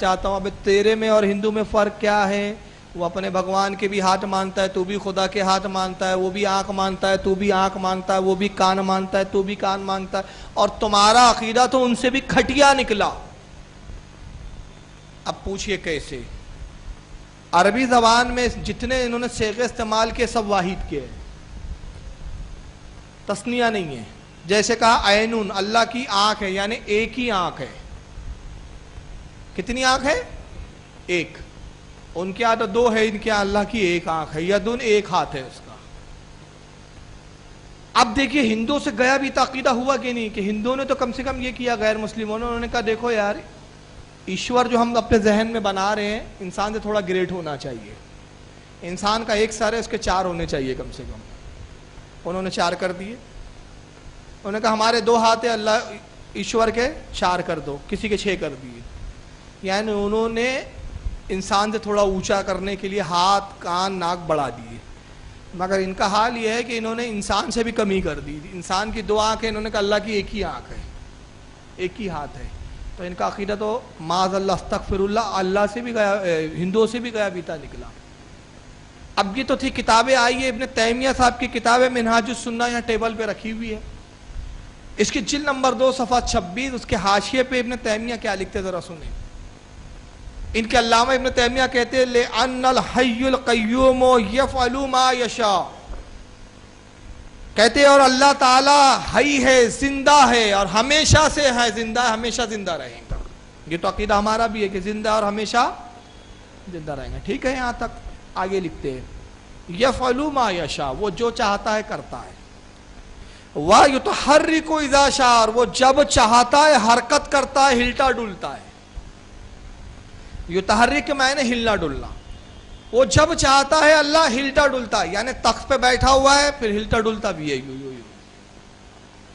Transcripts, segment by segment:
چاہتا ہوں اب تیرے میں اور ہندو میں فرق کیا ہے؟ وہ اپنے بھگوان کے بھی ہاتھ مانتا ہے، تو بھی خدا کے ہاتھ مانتا ہے، وہ بھی آنکھ مانتا ہے، تو بھی آنکھ مانتا ہے، وہ بھی کان مانتا ہے، تو بھی کان مانتا ہے، اور تمہارا عقیدہ تو ان سے بھی کھٹیا نکلا۔ اب پوچھئے کیسے؟ عربی زبان میں جتنے انہوں نے صیغے استعمال کیے سب واحد کے ہیں، تثنیہ نہیں ہے۔ جیسے کہا عینون، اللہ کی آنکھ ہے، یعنی ایک ہی آنکھ ہے۔ کتنی آنکھ ہے؟ ایک۔ ان کے یہاں تو دو ہے، ان کے یہاں اللہ کی ایک آنکھ ہے۔ یدن، ایک ہاتھ ہے اس کا۔ اب دیکھیے ہندو سے گیا بھی عقیدہ ہوا کہ نہیں، کہ ہندوؤں نے تو کم سے کم یہ کیا، غیر مسلموں نے، انہوں نے کہا دیکھو یار، ایشور جو ہم اپنے ذہن میں بنا رہے ہیں، انسان سے تھوڑا گریٹ ہونا چاہیے۔ انسان کا ایک سر ہے، اس کے چار ہونے چاہیے کم سے کم۔ انہوں نے چار کر دیے۔ انہوں نے کہا ہمارے دو ہاتھ ہیں، اللہ ایشور کے چار کر دو، کسی کے 6 کر دیے۔ یعنی انہوں نے انسان سے تھوڑا اونچا کرنے کے لیے ہاتھ، کان، ناک بڑھا دیے۔ مگر ان کا حال یہ ہے کہ انہوں نے انسان سے بھی کمی کر دی۔ انسان کی 2 آنکھیں، انہوں نے کہا اللہ کی ایک ہی آنکھ ہے، ایک ہی ہاتھ ہے۔ تو ان کا عقیدہ تو معاذ اللہ استغفر اللہ، اللہ سے بھی گیا، ہندوؤں سے بھی گیا بیتا نکلا۔ اب یہ تو تھی کتابیں آئی ہے، ابن تیمیہ صاحب کی کتاب ہے منہاج السنہ، یہاں ٹیبل پہ رکھی ہوئی ہے۔ اس کی جلد نمبر 2 صفحہ 26، اس کے حاشیے پہ ابن تیمیہ کیا لکھتے ذرا سنیں۔ ان کے علامہ ابن تیمیہ کہتے ہیں لِأَنَّ الْحَيُّ الْقَيُّومُ يَفْعَلُ مَا يَشَاءُ، کہتے ہیں اور اللہ تعالیٰ حی ہے، زندہ ہے، اور ہمیشہ سے ہے زندہ ہے، ہمیشہ زندہ رہیں گا۔ یہ تو عقیدہ ہمارا بھی ہے کہ زندہ اور ہمیشہ زندہ رہیں گا۔ ٹھیک ہے، یہاں تک آگے لکھتے ہیں یفعل ما یشاء، وہ جو چاہتا ہے کرتا ہے۔ وَيُتَحَرِّكُ إِذَا شَاءَ، اور وہ جب چاہتا ہے حرکت کرتا ہے، ہلتا ڈلتا ہے۔ یتحرک کے معنی ہلنا ڈلنا، وہ جب چاہتا ہے اللہ ہلتا ڈلتا ہے، یعنی تخت پہ بیٹھا ہوا ہے پھر ہلتا ڈلتا بھی ہے، یوں یوں یوں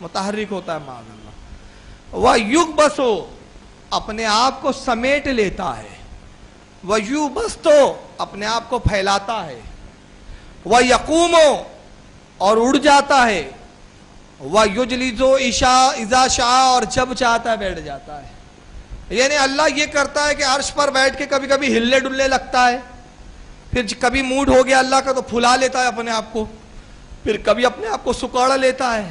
متحرک ہوتا ہے معاذ اللہ۔ وَيُقْبَسُ، اپنے آپ کو سمیٹ لیتا ہے۔ وَيُبَسْطُ، اپنے آپ کو پھیلاتا ہے۔ وَيَقُومُ، اور اڑ جاتا ہے۔ وَيُجْلِسُ إِذَا شَاءَ، اور جب چاہتا ہے بیٹھ جاتا ہے۔ یعنی اللہ یہ کرتا ہے کہ عرش پر بیٹھ کے کبھی کبھی ہلنے ڈلنے لگتا ہے، پھر کبھی موڈ ہو گیا اللہ کا تو پھلا لیتا ہے اپنے آپ کو، پھر کبھی اپنے آپ کو سکاڑ لیتا ہے،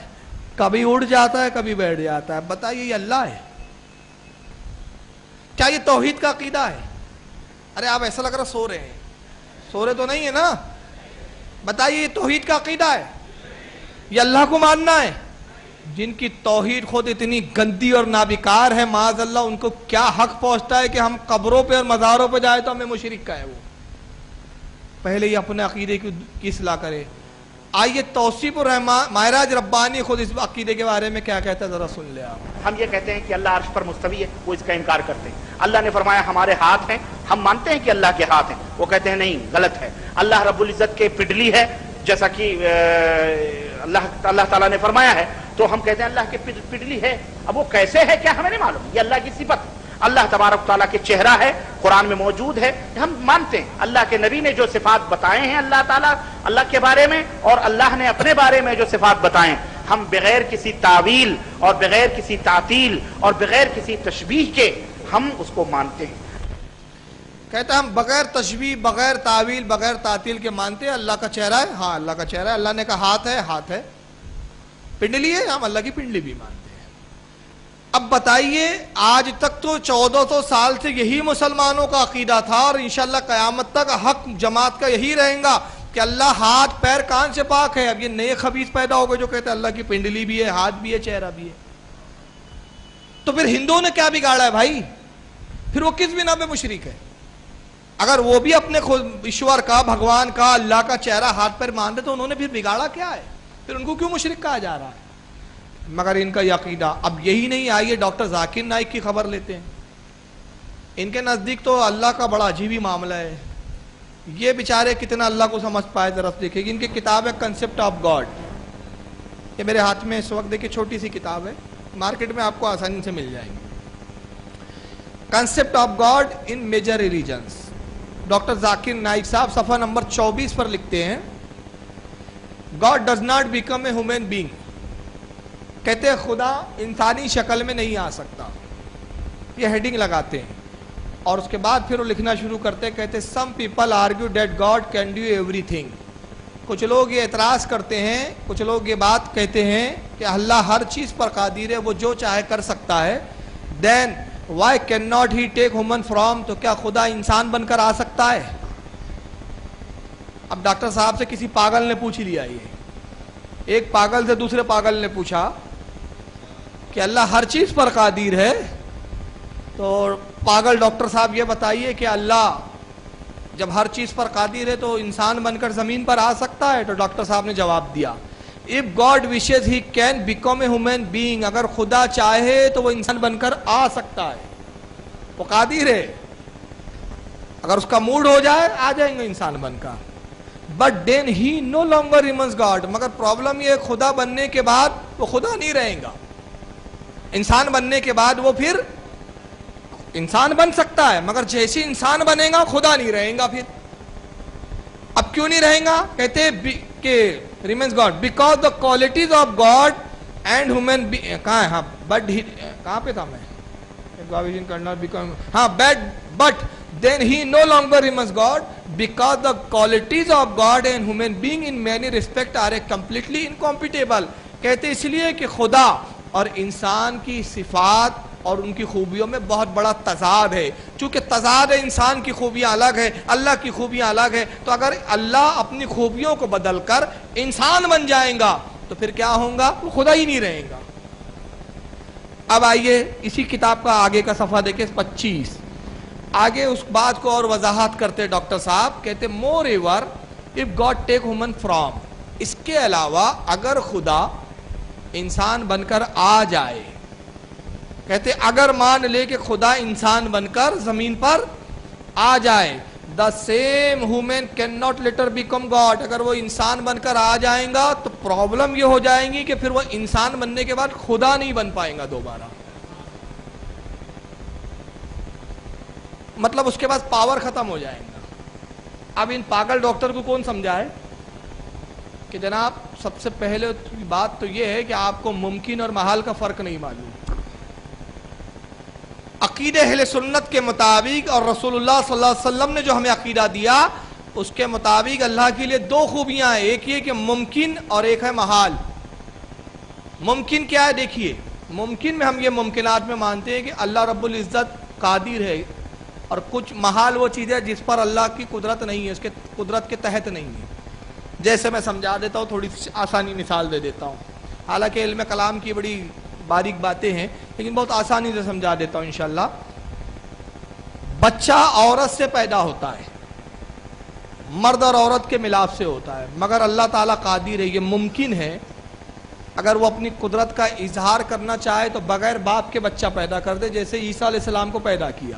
کبھی اڑ جاتا ہے، کبھی بیٹھ جاتا ہے۔ بتائیے یہ اللہ ہے؟ کیا یہ توحید کا عقیدہ ہے؟ ارے آپ ایسا لگ رہا سو رہے ہیں، سو رہے تو نہیں ہے نا؟ بتائیے یہ توحید کا عقیدہ ہے؟ یہ اللہ کو ماننا ہے؟ جن کی توحید خود اتنی گندی اور نابکار ہے معاذ اللہ، ان کو کیا حق پہنچتا ہے کہ ہم قبروں پہ اور مزاروں پہ جائے تو ہمیں مشرک کہے؟ وہ پہلے یہ اپنے عقیدے کی اصلاح کرے۔ آئیے توصیف الرحمان معراج ربانی خود اس عقیدے کے بارے میں کیا کہتا ہے ذرا سن لے آپ۔ ہم یہ کہتے ہیں کہ اللہ عرش پر مستوی ہے، وہ اس کا انکار کرتے ہیں۔ اللہ نے فرمایا ہمارے ہاتھ ہیں، ہم مانتے ہیں کہ اللہ کے ہاتھ ہیں، وہ کہتے ہیں نہیں، غلط ہے۔ اللہ رب العزت کے پڈلی ہے، جیسا کہ اللہ تعالیٰ نے فرمایا ہے، تو ہم کہتے ہیں اللہ کے پڈلی ہے۔ اب وہ کیسے ہے کیا ہمیں نہیں معلوم، یہ اللہ کی صفت۔ اللہ تبارک تعالیٰ کے چہرہ ہے، قرآن میں موجود ہے، ہم مانتے ہیں۔ اللہ کے نبی نے جو صفات بتائے ہیں اللہ تعالیٰ اللہ کے بارے میں، اور اللہ نے اپنے بارے میں جو صفات بتائے ہیں، ہم بغیر کسی تعویل اور بغیر کسی تعطیل اور بغیر کسی تشبیہ کے ہم اس کو مانتے ہیں۔ کہتا ہے ہم بغیر تشبیہ، بغیر تعویل، بغیر تعطیل کے مانتے ہیں۔ اللہ کا چہرہ ہے، ہاں اللہ کا چہرہ ہے۔ اللہ نے کہا ہاتھ ہے، ہاتھ ہے۔ پنڈلی ہے، ہم اللہ کی پنڈلی بھی مانتے ہیں۔ اب بتائیے آج تک تو 1400 سال سے یہی مسلمانوں کا عقیدہ تھا، اور انشاءاللہ قیامت تک حق جماعت کا یہی رہیں گا کہ اللہ ہاتھ پیر کان سے پاک ہے۔ اب یہ نئے خبیث پیدا ہو گئے جو کہتے ہیں اللہ کی پنڈلی بھی ہے، ہاتھ بھی ہے، چہرہ بھی ہے۔ تو پھر ہندوؤں نے کیا بگاڑا ہے بھائی؟ پھر وہ کس بنا پہ مشرک ہے؟ اگر وہ بھی اپنے خود ایشور کا، بھگوان کا، اللہ کا چہرہ ہاتھ پیر مانتے تو انہوں نے پھر بگاڑا کیا ہے؟ پھر ان کو کیوں مشرک کہا جا رہا ہے؟ مگر ان کا یہ عقیدہ اب یہی نہیں۔ آئیے ڈاکٹر ذاکر نائک کی خبر لیتے ہیں۔ ان کے نزدیک تو اللہ کا بڑا عجیب ہی معاملہ ہے۔ یہ بیچارے کتنا اللہ کو سمجھ پائے ذرا دیکھیں کہ ان کی کتاب ہے کنسپٹ آف گاڈ۔ یہ میرے ہاتھ میں اس وقت دیکھیں چھوٹی سی کتاب ہے، مارکیٹ میں آپ کو آسانی سے مل جائے گی۔ Concept of God in major religions, doctor Zakir Naik صاحب صفحہ نمبر 24 پر لکھتے ہیں God does not become a human being, کہتے ہیں خدا انسانی شکل میں نہیں آ سکتا۔ یہ ہیڈنگ لگاتے ہیں اور اس کے بعد پھر وہ لکھنا شروع کرتے کہتے some people argue that God can do every thing. کچھ لوگ یہ اعتراض کرتے ہیں, کچھ لوگ یہ بات کہتے ہیں کہ اللہ ہر چیز پر قادر ہے, وہ جو چاہے کر سکتا ہے. Then why can not he take human form, تو کیا خدا انسان بن کر آ سکتا ہے؟ اب ڈاکٹر صاحب سے کسی پاگل نے پوچھ لیا, یہ ایک پاگل سے دوسرے پاگل نے پوچھا کہ اللہ ہر چیز پر قادر ہے, تو پاگل ڈاکٹر صاحب یہ بتائیے کہ اللہ جب ہر چیز پر قادر ہے تو انسان بن کر زمین پر آ سکتا ہے؟ تو ڈاکٹر صاحب نے جواب دیا if God wishes he can become a human being, اگر خدا چاہے تو وہ انسان بن کر آ سکتا ہے, وہ قادر ہے, اگر اس کا موڈ ہو جائے آ جائیں گے انسان بن کر. but then he no longer remains God, مگر پرابلم یہ خدا بننے کے بعد وہ خدا نہیں رہے گا. انسان بننے کے بعد وہ پھر انسان بن سکتا ہے, مگر جیسے انسان بنے گا خدا نہیں رہے گا. پھر اب کیوں نہیں رہے گا؟ کہتے کہ remains God because the qualities of God and human being, کہاں ہے؟ ہاں but کہاں پہ تھا میں, ہاں but then he no longer remains God because the qualities of God and human being in many respects are completely incompatible. کہتے اس لیے کہ خدا اور انسان کی صفات اور ان کی خوبیوں میں بہت بڑا تضاد ہے. چونکہ تضاد ہے, انسان کی خوبیاں الگ ہے, اللہ کی خوبیاں الگ ہے, تو اگر اللہ اپنی خوبیوں کو بدل کر انسان بن جائیں گا تو پھر کیا ہوگا؟ وہ خدا ہی نہیں رہے گا. اب آئیے اسی کتاب کا آگے کا صفحہ دیکھیں 25, آگے اس بات کو اور وضاحت کرتے ڈاکٹر صاحب. کہتے moreover if God take human form, اس کے علاوہ اگر خدا انسان بن کر آ جائے, کہتے اگر مان لے کہ خدا انسان بن کر زمین پر آ جائے, the same human cannot later become God, اگر وہ انسان بن کر آ جائیں گا تو پرابلم یہ ہو جائیں گی کہ پھر وہ انسان بننے کے بعد خدا نہیں بن پائیں گا دوبارہ. مطلب اس کے بعد پاور ختم ہو جائے گا. اب ان پاگل ڈاکٹر کو کون سمجھائے کہ جناب سب سے پہلے بات تو یہ ہے کہ آپ کو ممکن اور محال کا فرق نہیں معلوم. عقیدہ اہل سنت کے مطابق اور رسول اللہ صلی اللہ علیہ وسلم نے جو ہمیں عقیدہ دیا اس کے مطابق اللہ کے لیے دو خوبیاں ہیں, ایک یہ کہ ممکن اور ایک ہے محال. ممکن کیا ہے؟ دیکھیے ممکن میں ہم یہ ممکنات میں مانتے ہیں کہ اللہ رب العزت قادر ہے, اور کچھ محال وہ چیز ہے جس پر اللہ کی قدرت نہیں ہے, اس کے قدرت کے تحت نہیں ہے. جیسے میں سمجھا دیتا ہوں, تھوڑی آسانی مثال دے دیتا ہوں, حالانکہ علم کلام کی بڑی باریک باتیں ہیں لیکن بہت آسانی سے سمجھا دیتا ہوں انشاءاللہ. بچہ عورت سے پیدا ہوتا ہے, مرد اور عورت کے ملاپ سے ہوتا ہے, مگر اللہ تعالیٰ قادر ہے, یہ ممکن ہے اگر وہ اپنی قدرت کا اظہار کرنا چاہے تو بغیر باپ کے بچہ پیدا کر دے, جیسے عیسیٰ علیہ السلام کو پیدا کیا.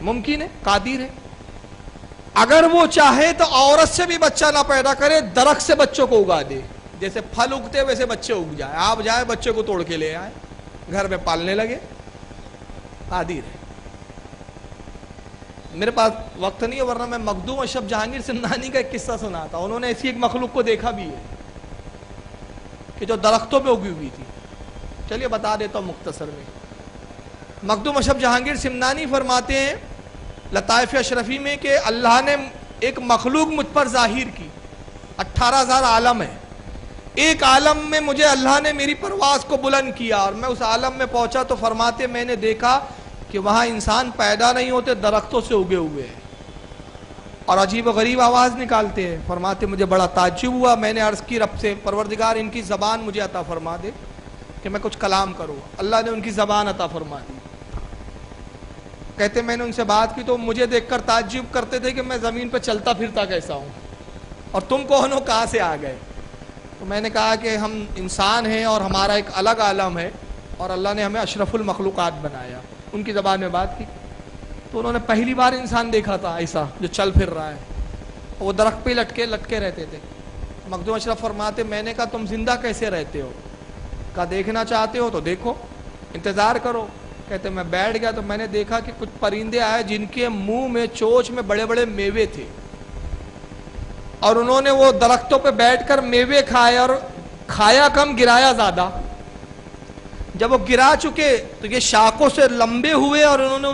ممکن ہے, قادر ہے. اگر وہ چاہے تو عورت سے بھی بچہ نہ پیدا کرے, درخت سے بچوں کو اگا دے, جیسے پھل اگتے ویسے بچے اگ جائے, آپ جائے بچے کو توڑ کے لے آئے, گھر میں پالنے لگے. قادر ہے. میرے پاس وقت نہیں ہے ورنہ میں مخدوم اشرف جہانگیر سمنانی کا ایک قصہ سناتا. انہوں نے ایسی ایک مخلوق کو دیکھا بھی ہے کہ جو درختوں پہ اگی ہوئی تھی. چلیے بتا دیتا ہوں مختصر میں. مخدوم اشرف جہانگیر سمنانی فرماتے ہیں لطائف اشرفی میں کہ اللہ نے ایک مخلوق مجھ پر ظاہر کی. 18,000 عالم ہے, ایک عالم میں مجھے اللہ نے میری پرواز کو بلند کیا, اور میں اس عالم میں پہنچا تو فرماتے میں نے دیکھا کہ وہاں انسان پیدا نہیں ہوتے, درختوں سے اگے ہوئے ہیں اور عجیب و غریب آواز نکالتے ہیں. فرماتے مجھے بڑا تعجب ہوا, میں نے عرض کی رب سے پروردگار ان کی زبان مجھے عطا فرما دے کہ میں کچھ کلام کروں. اللہ نے ان کی زبان عطا فرما دی. کہتے میں نے ان سے بات کی تو مجھے دیکھ کر تعجب کرتے تھے کہ میں زمین پہ چلتا پھرتا کیسا ہوں اور تم کون ہو, کہاں سے آ گئے. تو میں نے کہا کہ ہم انسان ہیں اور ہمارا ایک الگ عالم ہے اور اللہ نے ہمیں اشرف المخلوقات بنایا. ان کی زبان میں بات کی تو انہوں نے پہلی بار انسان دیکھا تھا ایسا جو چل پھر رہا ہے, وہ درخت پہ لٹکے رہتے تھے. مخدوم اشرف فرماتے میں نے کہا تم زندہ کیسے رہتے ہو؟ کہا دیکھنا چاہتے ہو تو دیکھو, انتظار کرو. کہتے میں بیٹھ گیا تو میں نے دیکھا کہ کچھ پرندے آئے جن کے منہ میں چوچ میں بڑے بڑے میوے تھے, اور انہوں نے وہ درختوں پہ بیٹھ کر میوے کھائے, اور کھایا کم گرایا زیادہ. جب وہ گرا چکے تو یہ شاخوں سے لمبے ہوئے اور انہوں نے